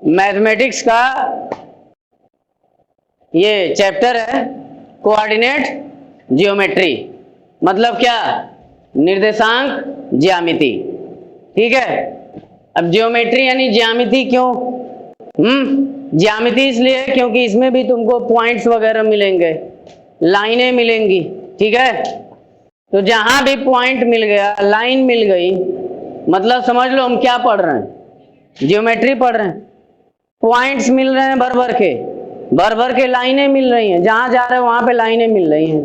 Mathematics का ये chapter है कोऑर्डिनेट जियोमेट्री, मतलब क्या, निर्देशांक ज्यामिति। ठीक है। अब जियोमेट्री यानी ज्यामिति क्यों? ज्यामिति इसलिए क्योंकि इसमें भी तुमको पॉइंट्स वगैरह मिलेंगे, लाइनें मिलेंगी। ठीक है। तो जहां भी पॉइंट मिल गया, लाइन मिल गई, मतलब समझ लो हम क्या पढ़ रहे हैं, जियोमेट्री पढ़ रहे हैं। पॉइंट्स मिल रहे हैं भर भर के लाइनें मिल रही हैं, जहां जा रहे हो वहां पे लाइनें मिल रही हैं।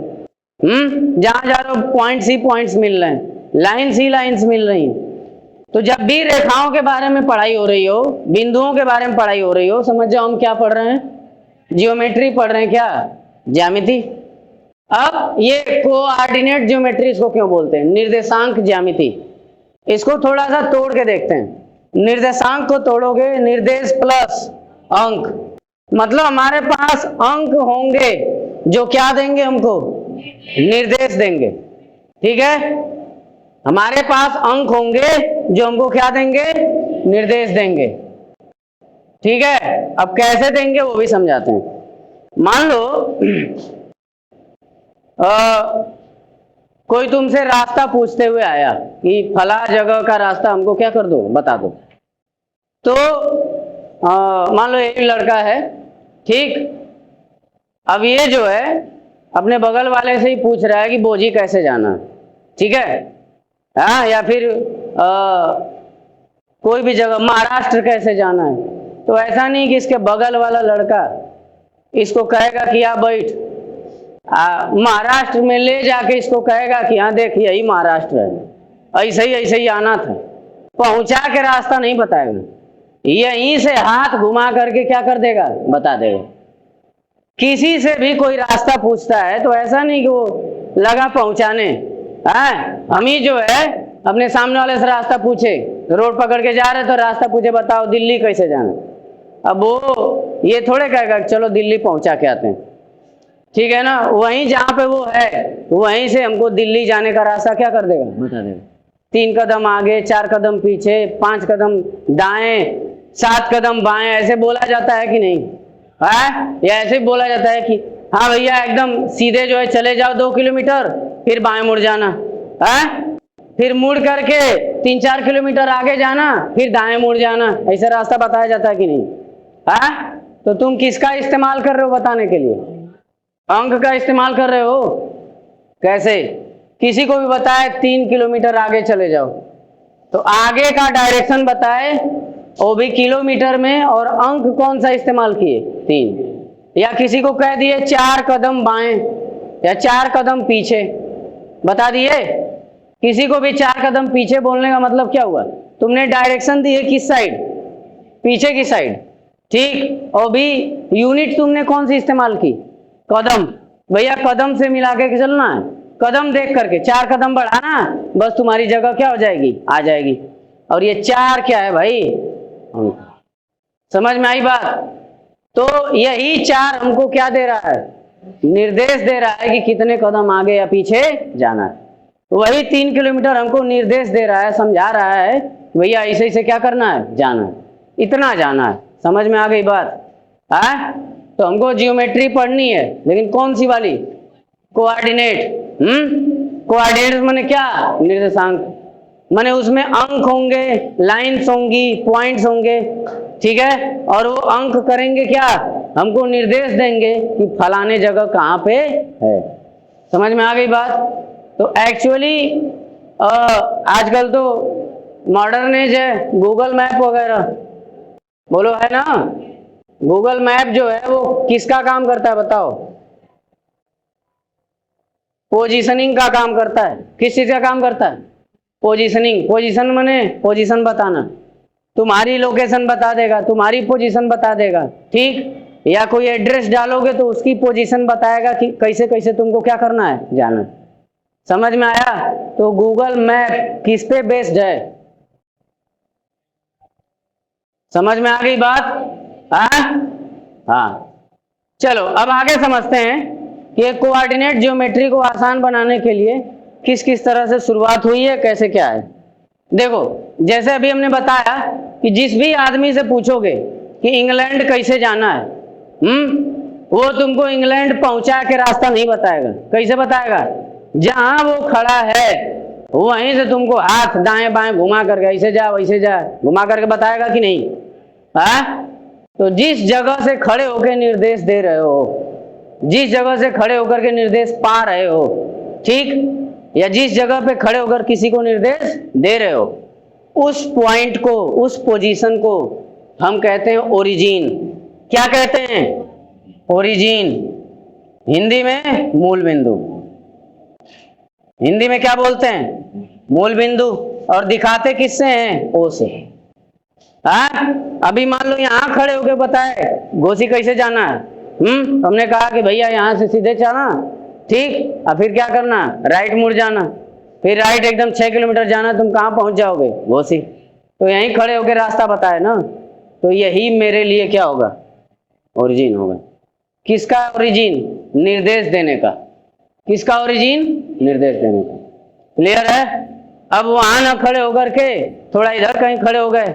जहां जा रहे हो पॉइंट्स ही पॉइंट्स मिल रहे हैं, लाइन्स ही लाइन्स मिल रही हैं। तो जब भी रेखाओं के बारे में पढ़ाई हो रही हो, बिंदुओं के बारे में पढ़ाई हो रही हो, समझ जाओ हम क्या पढ़ रहे हैं, जियोमेट्री पढ़ रहे हैं। क्या? ज्यामिति। अब ये कोऑर्डिनेट ज्योमेट्री इसको क्यों बोलते हैं? निर्देशांक ज्यामिति। इसको थोड़ा सा तोड़ के देखते हैं। निर्देशांक को तोड़ोगे, निर्देश प्लस अंक, मतलब हमारे पास अंक होंगे जो क्या देंगे हमको? निर्देश देंगे। ठीक है। हमारे पास अंक होंगे जो हमको क्या देंगे? निर्देश देंगे। ठीक है। अब कैसे देंगे वो भी समझाते हैं। मान लो कोई तुमसे रास्ता पूछते हुए आया कि फला जगह का रास्ता हमको क्या कर दो, बता दो। तो मान लो एक लड़का है, ठीक। अब ये जो है अपने बगल वाले से ही पूछ रहा है कि बोझी कैसे जाना। ठीक है। हाँ, या फिर कोई भी जगह, महाराष्ट्र कैसे जाना है। तो ऐसा नहीं कि इसके बगल वाला लड़का इसको कहेगा कि आप बैठ, महाराष्ट्र में ले जाके इसको कहेगा कि हाँ देख यही महाराष्ट्र है, ऐसे ही आना था। पहुंचा के रास्ता नहीं बताएगा, यहीं से हाथ घुमा करके क्या कर देगा, बता देगा। किसी से भी कोई रास्ता पूछता है तो ऐसा नहीं कि वो लगा पहुंचाने। हम ही जो है अपने सामने वाले से रास्ता पूछे, रोड पकड़ के जा रहे तो रास्ता पूछे बताओ दिल्ली कैसे जाना। अब वो ये थोड़े कहेगा चलो दिल्ली पहुंचा के आते हैं। ठीक है ना। वहीं जहां पे वो है वहीं से हमको दिल्ली जाने का रास्ता क्या कर देगा, बता देगा। 3 कदम आगे, 4 कदम पीछे, 5 कदम दाएं, 7 कदम बाएं, ऐसे बोला जाता है कि नहीं है? या ऐसे बोला जाता है कि हाँ भैया एकदम सीधे जो है चले जाओ 2 किलोमीटर, फिर बाएं मुड़ जाना है, फिर मुड़ करके 3-4 किलोमीटर आगे जाना, फिर दाएं मुड़ जाना। ऐसा रास्ता बताया जाता है कि नहीं है? तो तुम किसका इस्तेमाल कर रहे हो बताने के लिए? अंक का इस्तेमाल कर रहे हो। कैसे? किसी को भी बताए 3 किलोमीटर आगे चले जाओ, तो आगे का डायरेक्शन बताए वो भी किलोमीटर में, और अंक कौन सा इस्तेमाल किए? 3। या किसी को कह दिए 4 कदम बाएं या 4 कदम पीछे, बता दिए। किसी को भी 4 कदम पीछे बोलने का मतलब क्या हुआ? तुमने डायरेक्शन दी है किस साइड? पीछे की साइड। ठीक। और भी यूनिट तुमने कौन सी इस्तेमाल की? कदम। भैया कदम से मिला के चलना है, कदम देख करके 4 कदम बढ़ाना, बस तुम्हारी जगह क्या हो जाएगी, आ जाएगी। और ये 4 क्या है भाई? समझ में आई बात? तो यही 4 हमको क्या दे रहा है? निर्देश दे रहा है कि कितने कदम आगे या पीछे जाना है। वही 3 किलोमीटर हमको निर्देश दे रहा है, समझा रहा है भैया ऐसे क्या करना है, जाना है, इतना जाना है। समझ में आ गई बात? तो हमको जियोमेट्री पढ़नी है, लेकिन कौन सी वाली? कोऑर्डिनेट। कोऑर्डिनेट माने क्या? निर्देशांक। माने उसमें अंक होंगे, लाइन्स होंगी, पॉइंट्स होंगे। ठीक है। और वो अंक करेंगे क्या? हमको निर्देश देंगे कि फलाने जगह कहाँ पे है। समझ में आ गई बात? तो एक्चुअली आजकल तो मॉडर्न एज है, गूगल मैप वगैरह, बोलो है ना। गूगल मैप जो है वो किसका काम करता है बताओ? पोजीशनिंग का काम करता है। किस चीज का काम करता है? पोजीशनिंग। पोजीशन माने पोजीशन बताना, तुम्हारी लोकेशन बता देगा, तुम्हारी पोजीशन बता देगा। ठीक। या कोई एड्रेस डालोगे तो उसकी पोजीशन बताएगा कि कैसे कैसे तुमको क्या करना है, जाना। समझ में आया? तो गूगल मैप किस पे बेस्ड है? समझ में आ गई बात? हाँ। चलो अब आगे समझते हैं कि कोऑर्डिनेट ज्योमेट्री को आसान बनाने के लिए किस किस तरह से शुरुआत हुई है, कैसे क्या है। देखो, जैसे अभी हमने बताया कि जिस भी आदमी से पूछोगे कि इंग्लैंड कैसे जाना है। वो तुमको इंग्लैंड पहुंचा के रास्ता नहीं बताएगा। कैसे बताएगा? जहां वो खड़ा है वहीं से तुमको हाथ दाएं बाएं घुमा करके ऐसे जा वैसे जा घुमा करके बताएगा कि नहीं? तो जिस जगह से खड़े होकर निर्देश दे रहे हो, जिस जगह से खड़े होकर के निर्देश पा रहे हो, ठीक, या जिस जगह पे खड़े होकर किसी को निर्देश दे रहे हो, उस पॉइंट को, उस पोजीशन को हम कहते हैं ओरिजिन। क्या कहते हैं? ओरिजिन। हिंदी में मूल बिंदु। हिंदी में क्या बोलते हैं? मूल बिंदु। और दिखाते किससे हैं? ओ से। अभी मान लो यहां खड़े होके बताए घोसी कैसे जाना है। हमने कहा कि भैया यहां से सीधे जाना, ठीक, अब फिर क्या करना? राइट मुड़ जाना, फिर राइट एकदम 6 किलोमीटर जाना। तुम कहां पहुंच जाओगे? घोसी। तो यहीं खड़े होके रास्ता बताए ना, तो यही मेरे लिए क्या होगा? ओरिजिन होगा। किसका ओरिजिन? निर्देश देने का। किसका ओरिजिन? निर्देश देने का। क्लियर है? अब वहां ना खड़े होकर के थोड़ा इधर कहीं खड़े हो गए,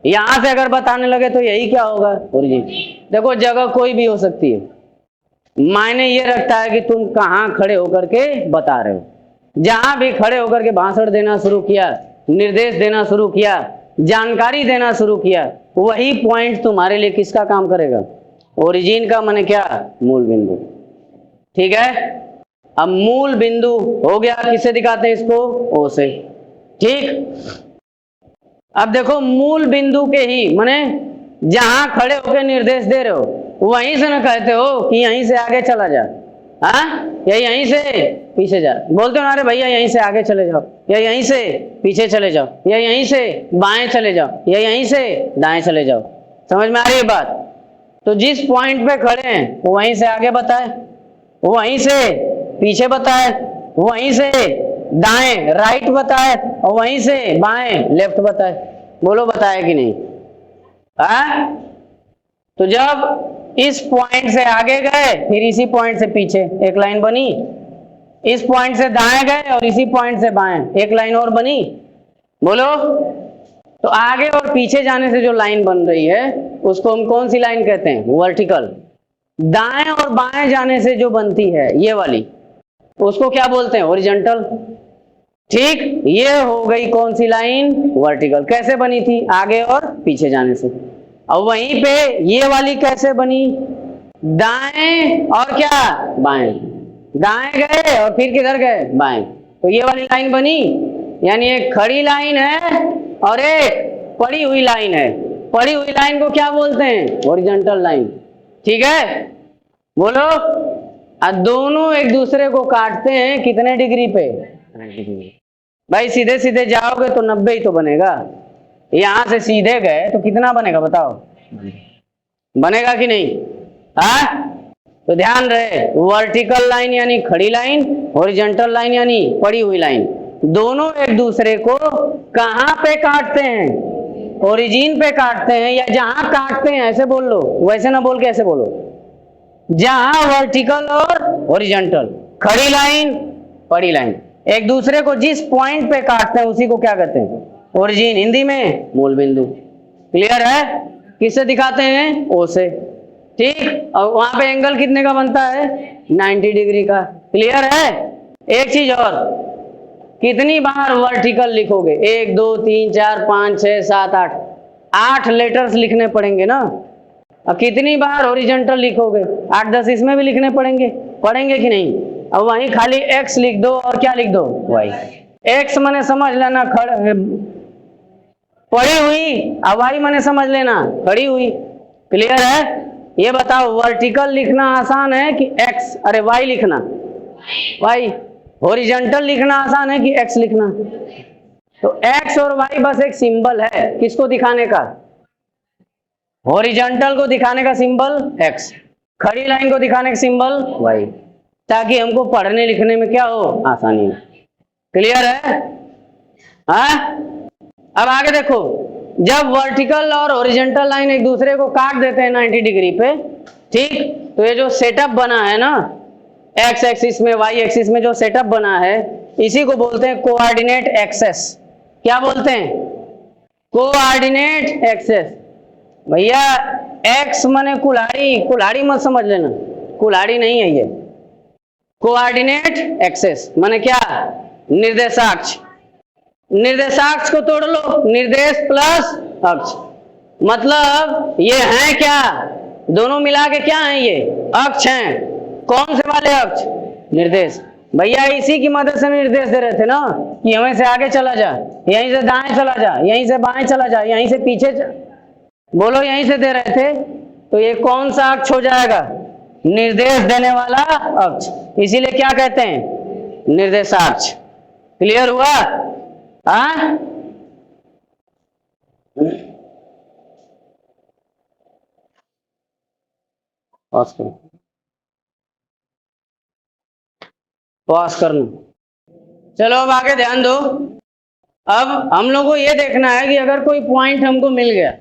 यहां से अगर बताने लगे तो यही क्या होगा? ओरिजिन। देखो जगह कोई भी हो सकती है, मायने ये रखता है कि तुम कहां खड़े होकर के बता रहे हो। जहां भी खड़े होकर के भाषण देना शुरू किया, निर्देश देना शुरू किया, जानकारी देना शुरू किया, वही पॉइंट तुम्हारे लिए किसका काम करेगा? ओरिजिन का। माने क्या? मूल बिंदु। ठीक है? अब मूल बिंदु हो गया, किससे दिखाते हैं इसको? ओ से। ठीक। अब देखो मूल बिंदु के ही माने जहां खड़े होकर निर्देश दे रहे हो वहीं से ना कहते हो कि यहीं से आगे चला जा, या यहीं से पीछे जा। बोलते हो अरे भैया यहीं से आगे चले जाओ, या यहीं से पीछे चले जाओ, या यहीं से बाएं चले जाओ, या यहीं से दाएं चले जाओ। समझ में आ रही है बात? तो जिस पॉइंट पे खड़े हैं वो वहीं से आगे बताए, वहीं से पीछे बताए, वहीं से दाएं राइट बताए, और वहीं से बाएं लेफ्ट बताए। बोलो बताए कि नहीं? तो जब इस पॉइंट से आगे गए फिर इसी पॉइंट से पीछे एक लाइन बनी, इस पॉइंट से दाएं गए और इसी पॉइंट से बाएं एक लाइन और बनी। बोलो। तो आगे और पीछे जाने से जो लाइन बन रही है उसको हम कौन सी लाइन कहते हैं? वर्टिकल। दाएं और बाएं जाने से जो बनती है ये वाली, उसको क्या बोलते हैं? हॉरिजॉन्टल। ठीक, ये हो गई कौन सी लाइन? वर्टिकल। कैसे बनी थी? आगे और पीछे जाने से। और वहीं पे ये वाली कैसे बनी? दाएं और क्या? बाएं। दाएं गए और फिर किधर गए? बाएं। तो ये वाली लाइन बनी, यानी एक खड़ी लाइन है और एक पड़ी हुई लाइन है। पड़ी हुई लाइन को क्या बोलते हैं? Horizontal line. ठीक है? बोलो। दोनों एक दूसरे को काटते हैं कितने डिग्री पे? 90 डिग्री। भाई सीधे सीधे जाओगे तो 90 ही तो बनेगा। यहां से सीधे गए तो कितना बनेगा बताओ? बनेगा कि नहीं? तो ध्यान रहे, वर्टिकल लाइन यानी खड़ी लाइन, हॉरिजॉन्टल लाइन यानी पड़ी हुई लाइन, दोनों एक दूसरे को कहां पे काटते हैं? ओरिजिन पे काटते हैं। या जहां काटते हैं ऐसे बोल लो, वैसे ना बोल के ऐसे बोलो। जहां वर्टिकल और हॉरिजॉन्टल, खड़ी लाइन पड़ी लाइन, एक दूसरे को जिस पॉइंट पे काटते हैं उसी को क्या कहते हैं? ओरिजिन। हिंदी में मूल बिंदु। क्लियर है? किससे दिखाते हैं? ओ से। ठीक। और वहां पे एंगल कितने का बनता है? 90 डिग्री का। क्लियर है? एक चीज और, कितनी बार वर्टिकल लिखोगे? 1 2 3 4 5 6 7 8, 8 लेटर्स लिखने पड़ेंगे ना। अब कितनी बार हॉरिजॉन्टल लिखोगे? 8 10 इसमें भी लिखने पड़ेंगे। पढ़ेंगे कि नहीं? अब वहीं खाली x लिख दो और क्या लिख दो? y। x मने समझ लेना पड़ी हुई, अब y मने समझ लेना खड़ी हुई। क्लियर है? ये बताओ वर्टिकल लिखना आसान है कि x, अरे y लिखना? y। हॉरिजॉन्टल लिखना आसान है कि x लिखना? तो x और y बस एक सिंबल है, किसको दिखाने का? हॉरिजॉन्टल को दिखाने का सिंबल x, खड़ी लाइन को दिखाने का सिंबल y, ताकि हमको पढ़ने लिखने में क्या हो? आसानी हो। क्लियर है? अब आगे देखो, जब वर्टिकल और हॉरिजॉन्टल लाइन एक दूसरे को काट देते हैं 90 डिग्री पे, ठीक, तो ये जो सेटअप बना है ना, x एक्सिस में y एक्सिस में जो सेटअप बना है, इसी को बोलते हैं कोऑर्डिनेट एक्सेस। क्या बोलते हैं? Coordinate axes. भैया एक्स माने कुल्हाड़ी, कुल्हाड़ी मत समझ लेना, कुल्हाड़ी नहीं है ये। कोऑर्डिनेट एक्सेस माने क्या, निर्देशाक्ष। निर्देशाक्ष को तोड़ लो, निर्देश प्लस अक्ष, मतलब ये हैं क्या, दोनों मिला के क्या हैं, ये अक्ष हैं। कौन से वाले अक्ष, निर्देश। भैया इसी की मदद से निर्देश दे रहे थे ना कि हमें से आगे चला जा, यहीं से दाएं चला जा, यहीं से बाएं चला जा, यहीं से पीछे बोलो, यहीं से दे रहे थे। तो ये कौन सा अक्ष हो जाएगा, निर्देश देने वाला अक्ष, इसीलिए क्या कहते हैं, निर्देशाक्ष। क्लियर हुआ? हाँ, पॉज करना। चलो अब आगे ध्यान दो। अब हम लोग को ये देखना है कि अगर कोई पॉइंट हमको मिल गया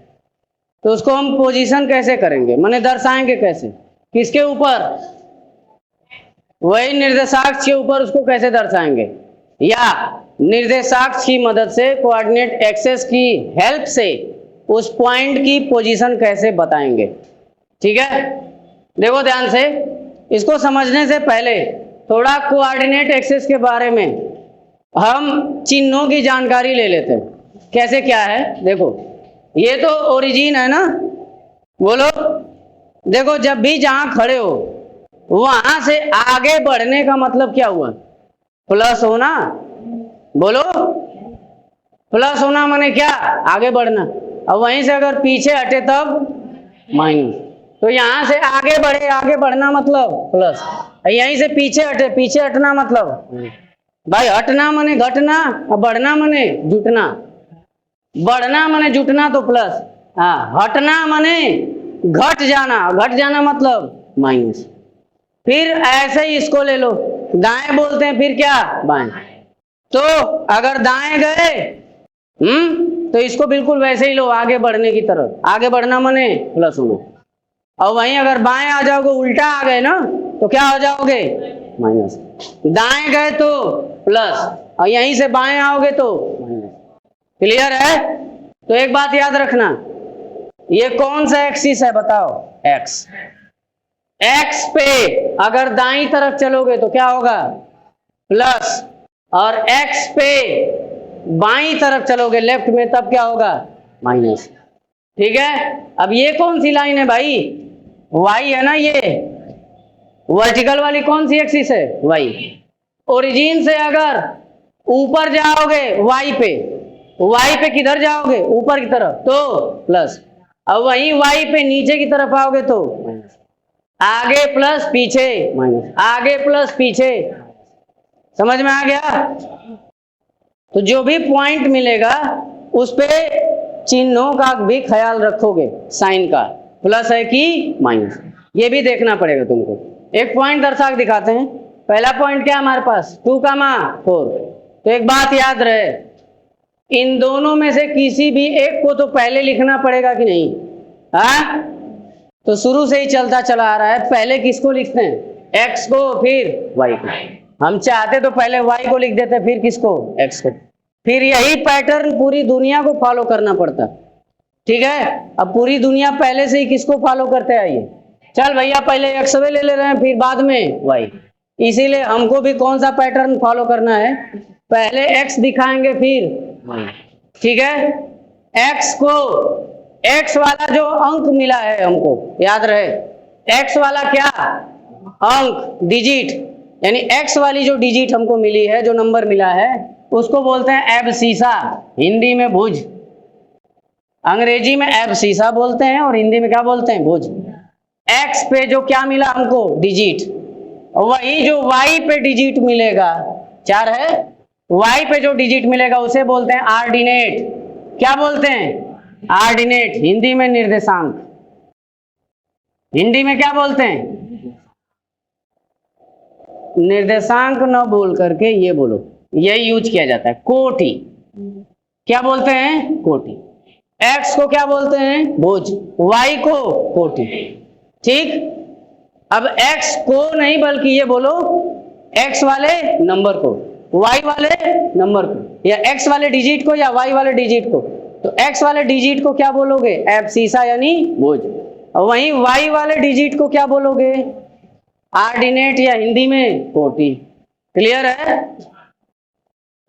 तो उसको हम पोजीशन कैसे करेंगे, माने दर्शाएंगे कैसे, किसके ऊपर, वही निर्देशाक्ष के ऊपर उसको कैसे दर्शाएंगे, या निर्देशाक्ष की मदद से, कोऑर्डिनेट एक्सेस की हेल्प से उस पॉइंट की पोजीशन कैसे बताएंगे। ठीक है, देखो ध्यान से, इसको समझने से पहले थोड़ा कोऑर्डिनेट एक्सेस के बारे में हम चिन्हों की जानकारी ले लेते हैं। कैसे क्या है, देखो ये तो ओरिजिन है ना, बोलो। देखो जब भी जहां खड़े हो वहां से आगे बढ़ने का मतलब क्या हुआ, प्लस होना, बोलो। प्लस होना माने क्या, आगे बढ़ना। अब वहीं से अगर पीछे हटे तब माइनस। तो यहां से आगे बढ़े, आगे बढ़ना मतलब प्लस, यहीं से पीछे हटे, पीछे हटना मतलब, भाई हटना माने घटना, और बढ़ना माने जुटना। बढ़ना माने जुटना तो प्लस, हाँ, हटना माने घट जाना, घट जाना मतलब माइनस। फिर ऐसे ही इसको ले लो, दाएं बोलते हैं, फिर क्या, बाएं। तो अगर दाएं गए तो इसको बिल्कुल वैसे ही लो, आगे बढ़ने की तरफ। आगे बढ़ना माने प्लस होना, और वहीं अगर बाएं आ जाओगे, उल्टा आ गए ना, तो क्या हो जाओगे, माइनस। दाएं गए तो प्लस, और यहीं से बाएं आओगे तो माइनस। क्लियर है? तो एक बात याद रखना, ये कौन सा एक्सिस है बताओ, एक्स। एक्स पे अगर दाईं तरफ चलोगे तो क्या होगा, प्लस, और एक्स पे बाईं तरफ चलोगे, लेफ्ट में, तब क्या होगा, माइनस। ठीक है, अब ये कौन सी लाइन है भाई, वाई है ना, ये वर्टिकल वाली कौन सी एक्सिस है, वाई। ओरिजिन से अगर ऊपर जाओगे वाई पे किधर जाओगे, ऊपर की तरफ, तो प्लस। अब वहीं वाई पे नीचे की तरफ आओगे तो माइनस। आगे प्लस पीछे माइनस, आगे प्लस पीछे। समझ में आ गया? तो जो भी पॉइंट मिलेगा उस पे चिन्हों का भी ख्याल रखोगे, साइन का, प्लस है कि माइनस, ये भी देखना पड़ेगा तुमको। एक पॉइंट दर्शा के दिखाते हैं। पहला पॉइंट क्या है हमारे पास, 2,4। तो एक बात याद रहे, इन दोनों में से किसी भी एक को तो पहले लिखना पड़ेगा कि नहीं, हाँ? तो शुरू से ही चलता चला आ रहा है, पहले किसको लिखते हैं, एक्स को, फिर वाई को। हम चाहते तो पहले वाई को लिख देते, फिर किसको, एक्स को। फिर यही पैटर्न पूरी दुनिया को फॉलो करना पड़ता। ठीक है, अब पूरी दुनिया पहले से ही किसको फॉलो करते आइए, चल भैया पहले एक्स ले ले रहे हैं, फिर बाद में वाई। इसीलिए हमको भी कौन सा पैटर्न फॉलो करना है, पहले एक्स दिखाएंगे फिर वाई। ठीक है, एक्स को, एक्स वाला जो अंक मिला है हमको, याद रहे, एक्स वाला क्या अंक, डिजिट, यानी एक्स वाली जो डिजिट हमको मिली है, जो नंबर मिला है, उसको बोलते हैं एब्सिसा, हिंदी में भुज। अंग्रेजी में एब्सिसा बोलते हैं और हिंदी में क्या बोलते हैं, भुज। एक्स पे जो क्या मिला हमको, डिजिट, वही जो वाई पे डिजिट मिलेगा, 4 है, वाई पे जो डिजिट मिलेगा उसे बोलते हैं आर्डिनेट। क्या बोलते हैं, आर्डिनेट, हिंदी में निर्देशांक। हिंदी में क्या बोलते हैं, निर्देशांक न बोल करके ये बोलो, यही यूज किया जाता है, कोटि। क्या बोलते हैं, कोटि। एक्स को क्या बोलते हैं, भुज, वाई को कोटि। ठीक, अब एक्स को नहीं बल्कि ये बोलो एक्स वाले नंबर को, वाई वाले नंबर को, या एक्स वाले डिजिट को, या वाई वाले डिजिट को। तो x वाले डिजिट को क्या बोलोगे? एब्सिसा यानी भुज। और वहीं y वाले डिजिट को क्या बोलोगे? ऑर्डिनेट या हिंदी में कोटि। क्लियर है?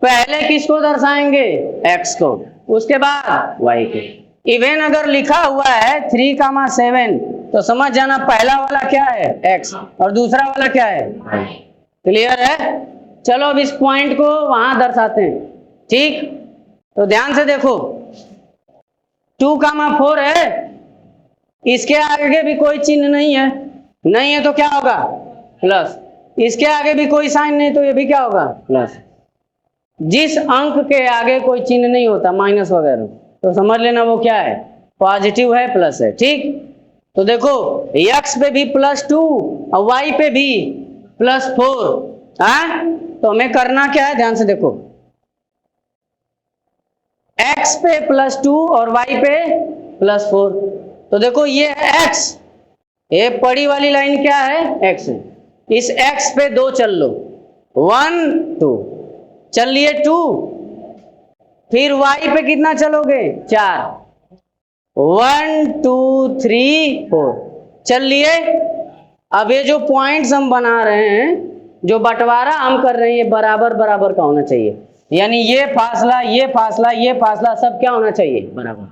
पहले किसको दर्शाएंगे? x को, उसके बाद y को। इवन अगर लिखा हुआ है 3,7 तो समझ जाना पहला वाला क्या है? x और दूसरा वाला क्या है? क्लियर है? चलो अब इस पॉइंट को वहां दर्शाते हैं। ठीक, तो ध्यान से देखो 2,4 है, इसके आगे भी कोई चिन्ह नहीं है, नहीं है तो क्या होगा? प्लस। इसके आगे भी कोई साइन नहीं तो ये भी क्या होगा? प्लस। जिस अंक के आगे कोई चिन्ह नहीं होता माइनस वगैरह तो समझ लेना वो क्या है? पॉजिटिव है, प्लस है। ठीक, तो देखो x पे भी +2 और y पे भी +4। हाँ, तो हमें करना क्या है? ध्यान से देखो, x पे +2 और y पे +4। तो देखो ये x, ये बड़ी वाली लाइन क्या है? x है। इस x पे 2 चल लो, 1 2 चल लिए 2, फिर y पे कितना चलोगे? 4, 1 2 3 4 चल लिए। अब ये जो पॉइंट्स हम बना रहे हैं, जो बंटवारा हम कर रहे हैं, ये बराबर बराबर का होना चाहिए। यानी ये फासला, ये फासला, ये फासला सब क्या होना चाहिए? बराबर।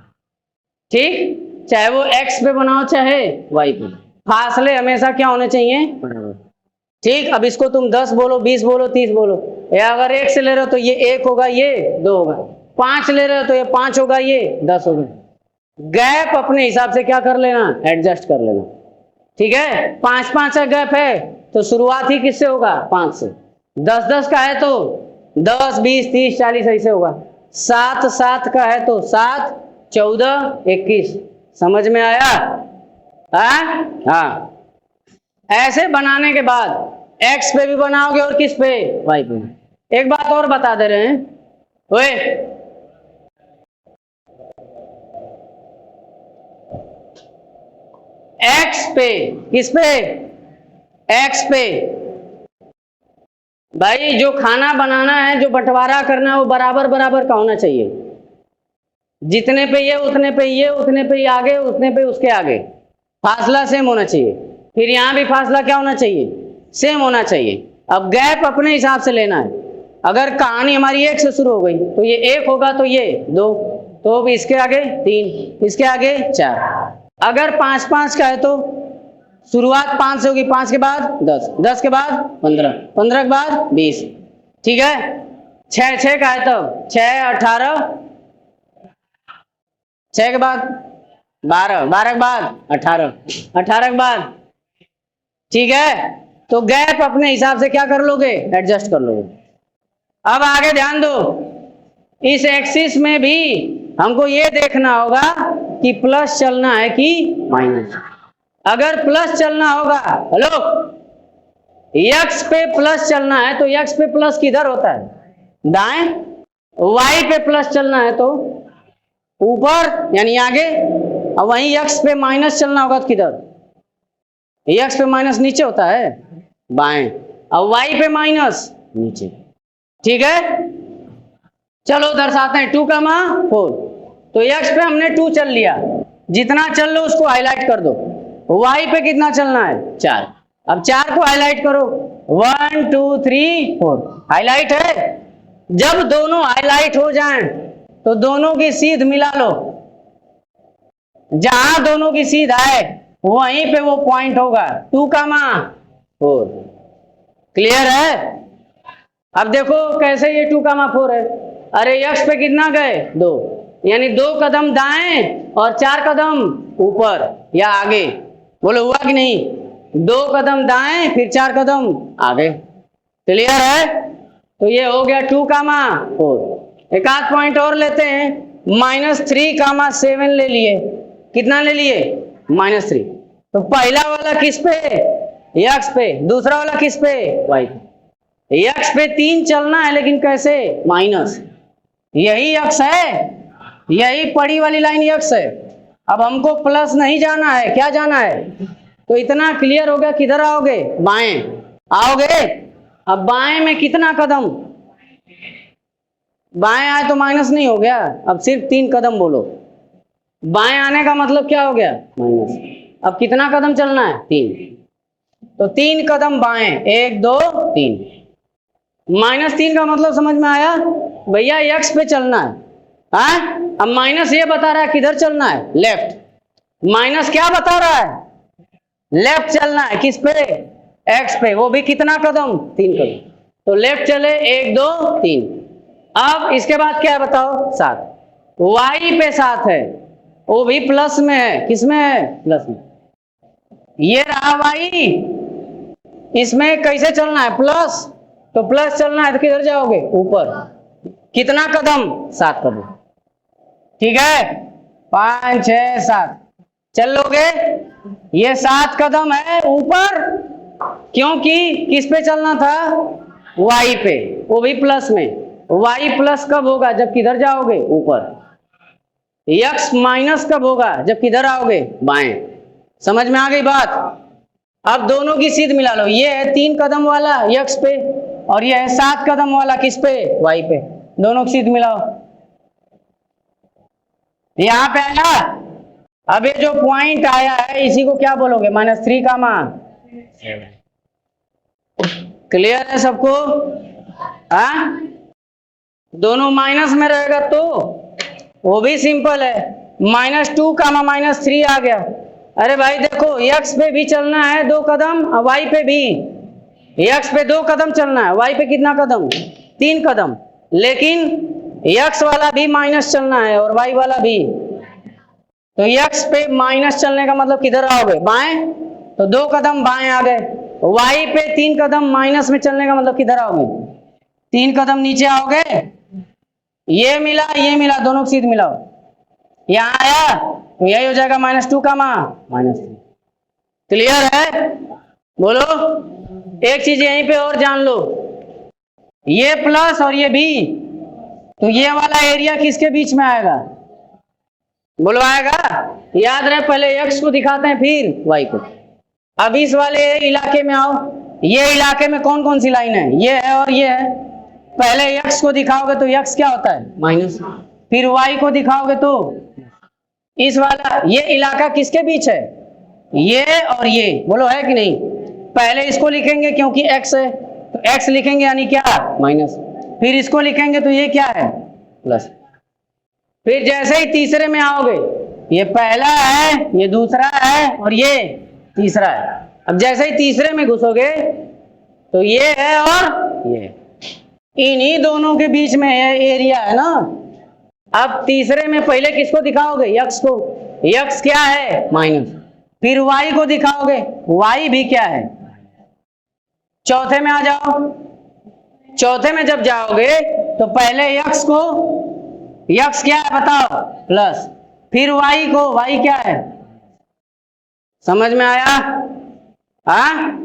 ठीक, चाहे वो x पे बनाओ चाहे y पे, फासले हमेशा क्या होने चाहिए? बराबर। ठीक, अब इसको तुम 10 बोलो, 20 बोलो, 30 बोलो, या अगर 1 से ले रहे हो तो ये 1 होगा, ये 2 होगा, 5 ले रहे हो तो ये 5 होगा, ये 10 होगा। गैप अपने हिसाब से क्या कर लेना? एडजस्ट कर लेना। ठीक है, 5 5 का गैप है तो शुरुआत ही किससे होगा? 5 से। 10 10 का है तो 10 20 30 40 ऐसे होगा। 7 7 का है तो 7 14 21। समझ में आया? हाँ, ऐसे बनाने के बाद x पे भी बनाओगे और किस पे? y पे। एक बात और बता दे रहे हैं, ओए x पे, किस पे? x पे भाई जो खाना बनाना है, जो बंटवारा करना है, वो बराबर बराबर का होना चाहिए। जितने पे ये उतने पे ये, उतने पे ये आगे, उतने पे उसके आगे, फासला सेम होना चाहिए। फिर यहाँ भी फासला क्या होना चाहिए? सेम होना चाहिए। अब गैप अपने हिसाब से लेना है। अगर कहानी हमारी 1 से शुरू हो गई तो ये 1 होगा, तो ये 2, तो अब इसके आगे 3, इसके आगे 4। अगर 5 5 का है तो शुरुआत 5 से होगी, 5 के बाद 10, 10 के बाद 15, 15 के बाद 20। ठीक है, 6 6 का है तो 6 18, 6 के बाद 12, 12 के बाद 18, 18 के बाद। ठीक है, तो गैप अपने हिसाब से क्या कर लोगे? एडजस्ट कर लोगे। अब आगे ध्यान दो, इस एक्सिस में भी हमको ये देखना होगा कि प्लस चलना है कि माइनस। अगर प्लस चलना होगा, हेलो, x पे प्लस चलना है तो x पे प्लस किधर होता है? दाएं। y पे प्लस चलना है तो ऊपर यानी आगे, और वहीं x पे माइनस चलना होगा तो किधर? x पे माइनस नीचे होता है, बाएं, और y पे माइनस नीचे। ठीक है, चलो दर्शाते हैं 2,4। तो x पे हमने 2 चल लिया, जितना चल लो उसको हाईलाइट कर दो। y पे कितना चलना है? 4। अब 4 को हाईलाइट करो, 1 2 3 4 हाईलाइट है। जब दोनों हाईलाइट हो जाएं तो दोनों की सीध मिला लो, जहां दोनों की सीध आए वहीं पे वो पॉइंट होगा 2,4। क्लियर है? अब देखो कैसे ये 2,4 है। अरे x पे कितना गए? 2, यानी 2 कदम दाएं और 4 कदम ऊपर या आगे। बोलो हुआ कि नहीं? 2 कदम दाएं फिर 4 कदम आगे। क्लियर है? तो ये हो गया 2,4। एक आध पॉइंट और लेते हैं, -3,7 ले लिए। कितना ले लिए? -3। तो पहला वाला किस पे? x पे। दूसरा वाला किस पे? y पे। x पे 3 चलना है, लेकिन कैसे? माइनस। यही x है, यही पड़ी वाली लाइन x है। अब हमको प्लस नहीं जाना है, क्या जाना है? तो इतना क्लियर हो गया, किधर आओगे? बाएं आओगे। अब बाएं में कितना कदम? बाएं आए तो माइनस नहीं हो गया, अब सिर्फ 3 कदम बोलो। बाएं आने का मतलब क्या हो गया? माइनस। अब कितना कदम चलना है? 3। तो 3 कदम बाएं, 1 2 3। -3 का मतलब समझ में आया भैया? एक्स पे चलना है। हाँ, अब माइनस ये बता रहा है किधर चलना है? लेफ्ट। माइनस क्या बता रहा है? लेफ्ट चलना है। किस पे? एक्स पे। वो भी कितना कदम? 3 कदम। तो लेफ्ट चले 1 2 3। अब इसके बाद क्या है बताओ? 7। वाई पे 7 है, वो भी प्लस में है। किस में है? प्लस में। ये रहा वाई, इसमें कैसे चलना है? प्लस। तो प्लस चलना है तो किधर जाओगे? ऊपर। कितना कदम? 7 कदम। ठीक है, 5 6 7 चल लोगे। ये 7 कदम है ऊपर, क्योंकि किस पे चलना था? वाई पे, वो भी प्लस में। वाई प्लस कब होगा? जब किधर जाओगे? ऊपर। यक्स माइनस कब होगा? जब किधर आओगे? बाएं। समझ में आ गई बात? अब दोनों की सीध मिला लो। ये है 3 कदम वाला यक्स पे, और ये है 7 कदम वाला किस पे? वाई पे। दोनों की सीध मिलाओ। यहां पे आया। अब ये जो पॉइंट आया है इसी को क्या बोलोगे? -3 का मान। क्लियर है सबको? हाँ, दोनों माइनस में रहेगा तो वो भी सिंपल है। -2 का -3 आ गया। अरे भाई देखो, यक्स पे भी चलना है 2 कदम, और वाई पे भी। यक्स पे 2 कदम चलना है, वाई पे कितना कदम? 3 कदम। लेकिन यक्स वाला भी माइनस चलना है और वाई वाला भी। तो यक्स पे माइनस चलने का मतलब किधर आओगे? बाएं। तो 2 कदम बाएं आ गए। वाई पे 3 कदम माइनस में चलने का मतलब किधर आओगे? 3 कदम नीचे आओगे। ये मिला, दोनों सीध मिलाओ। यहां आया तो यही हो जाएगा -2 का मान -3। क्लियर है? बोलो। एक चीज यहीं पे और जान लो, ये प्लस और ये भी, तो ये वाला एरिया किसके बीच में आएगा? बोलो आएगा। याद रहे, पहले एक्स को दिखाते हैं फिर वाई को। अब इस वाले इलाके में आओ। ये इलाके में कौन कौन सी लाइन है? ये है और ये है। पहले एक्स को दिखाओगे तो एक्स क्या होता है? माइनस। फिर वाई को दिखाओगे तो इस वाला, ये इलाका किसके बीच है? ये और ये। बोलो है कि नहीं? पहले इसको लिखेंगे क्योंकि एक्स है, तो एक्स लिखेंगे यानी क्या? माइनस। फिर इसको लिखेंगे तो ये क्या है? प्लस। फिर जैसे ही तीसरे में आओगे, ये पहला है, ये दूसरा है और ये तीसरा है। अब जैसे ही तीसरे में घुसोगे तो ये है और ये, इन्हीं दोनों के बीच में ये एरिया है ना। अब तीसरे में पहले किसको दिखाओगे? यक्स को। यक्स क्या है? माइनस। फिर वाई को दिखाओगे, वाई भी क्या है? चौथे में आ जाओ। चौथे में जब जाओगे तो पहले यक्स को, यक्स क्या है बताओ? प्लस। फिर वाई को, वाई क्या है? समझ में आया? हाँ,